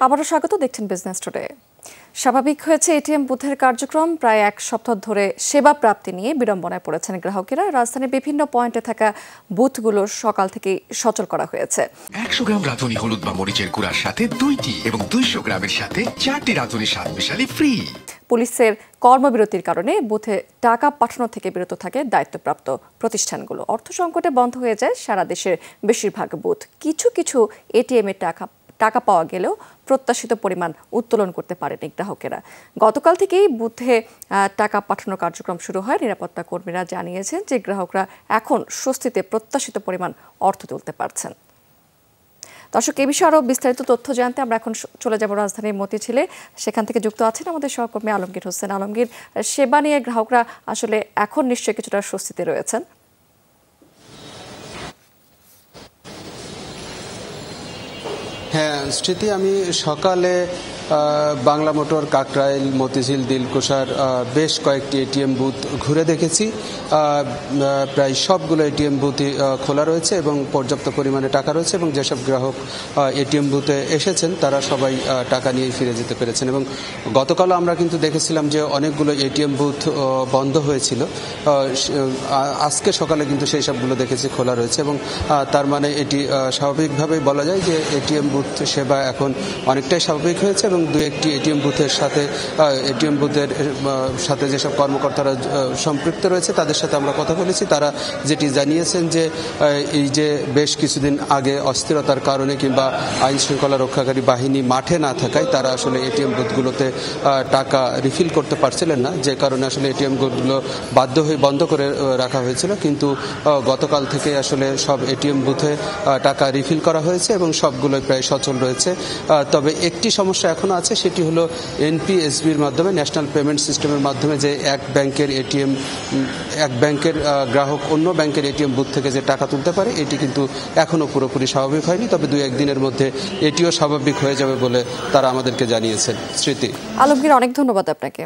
আবারও স্বাগত, দেখছেন বিজনেস টুডে। স্বাভাবিক হয়েছে এটিএম বুথের কার্যক্রম। প্রায় এক সপ্তাহ ধরে সেবা প্রাপ্তি নিয়ে বিড়ম্বনায় পড়েছেন গ্রাহকেরা। রাজধানীর বিভিন্ন পয়েন্টে থাকা বুথগুলো সকাল থেকে সচল করা হয়েছে। 100 গ্রাম রাঁধুনি হলুদ বা মরিচের গুঁড়ার সাথে 2টি এবং 200 গ্রামের সাথে 4টি রাঁধুনি স্বাদ মেশালি ফ্রি। পুলিশের কর্মবিরতির কারণে বুথে টাকা পাঠানো থেকে বিরত থাকে দায়িত্বপ্রাপ্ত প্রতিষ্ঠানগুলো। অর্থ সংকটে বন্ধ হয়ে যায় সারা দেশের বেশিরভাগ বুথ। কিছু কিছু এটিএমে টাকা পাওয়া গেলেও প্রত্যাশিত পরিমাণ উত্তোলন করতে পারেনি গ্রাহকেরা। গতকাল থেকেই বুথে টাকা পাঠানোর কার্যক্রম শুরু হয়। নিরাপত্তা কর্মীরা জানিয়েছেন যে গ্রাহকরা এখন স্বস্তিতে প্রত্যাশিত পরিমাণ অর্থ তুলতে পারছেন। দর্শক, এ বিষয়ে আরও বিস্তারিত তথ্য জানতে আমরা এখন চলে যাব রাজধানীর মতিঝিলে। সেখান থেকে যুক্ত আছেন আমাদের সহকর্মী আলমগীর হোসেন। আলমগীর, সেবা নিয়ে গ্রাহকরা আসলে এখন নিশ্চয়ই কিছুটা স্বস্তিতে রয়েছেন। হ্যাঁ স্মৃতি, আমি সকালে বাংলা মোটর, কাকরাইল, মতিঝিল, দিলকুশার বেশ কয়েকটি এটিএম বুথ ঘুরে দেখেছি। প্রায় সবগুলো এটিএম বুথই খোলা রয়েছে এবং পর্যাপ্ত পরিমাণে টাকা রয়েছে, এবং যেসব গ্রাহক এটিএম বুথে এসেছেন তারা সবাই টাকা নিয়ে ফিরে যেতে পেরেছেন। এবং গতকালও আমরা কিন্তু দেখেছিলাম যে অনেকগুলো এটিএম বুথ বন্ধ হয়েছিল। আজকে সকালে কিন্তু সেই সবগুলো দেখেছি খোলা রয়েছে, এবং তার মানে এটি স্বাভাবিকভাবেই বলা যায় যে এটিএম বুথ সেবা এখন অনেকটাই স্বাভাবিক হয়েছে। এবং দু একটি এটিএম বুথের সাথে যেসব কর্মকর্তারা সম্পৃক্ত রয়েছে তাদের সাথে আমরা কথা বলেছি। তারা যেটি জানিয়েছেন যে এই যে বেশ কিছুদিন আগে অস্থিরতার কারণে কিংবা আইন শৃঙ্খলা রক্ষাকারী বাহিনী মাঠে না থাকায় তারা আসলে এটিএম বুথগুলোতে টাকা রিফিল করতে পারছিলেন না, যে কারণে আসলে এটিএম বুথগুলো বাধ্য হয়ে বন্ধ করে রাখা হয়েছিল। কিন্তু গতকাল থেকে আসলে সব এটিএম বুথে টাকা রিফিল করা হয়েছে এবং সবগুলোই প্রায় সচল রয়েছে। তবে একটি সমস্যা এখনো আছে, সেটি হলো এনপিএসবির মাধ্যমে, ন্যাশনাল পেমেন্ট সিস্টেমের মাধ্যমে যে এক ব্যাংকের গ্রাহক অন্য ব্যাংকের এটিএম বুথ থেকে যে টাকা তুলতে পারে, এটি কিন্তু এখনো পুরোপুরি স্বাভাবিক হয়নি। তবে 2-1 দিনের মধ্যে এটিও স্বাভাবিক হয়ে যাবে বলে তারা আমাদেরকে জানিয়েছেন। স্মৃতি। আলমগীর, অনেক ধন্যবাদ আপনাকে।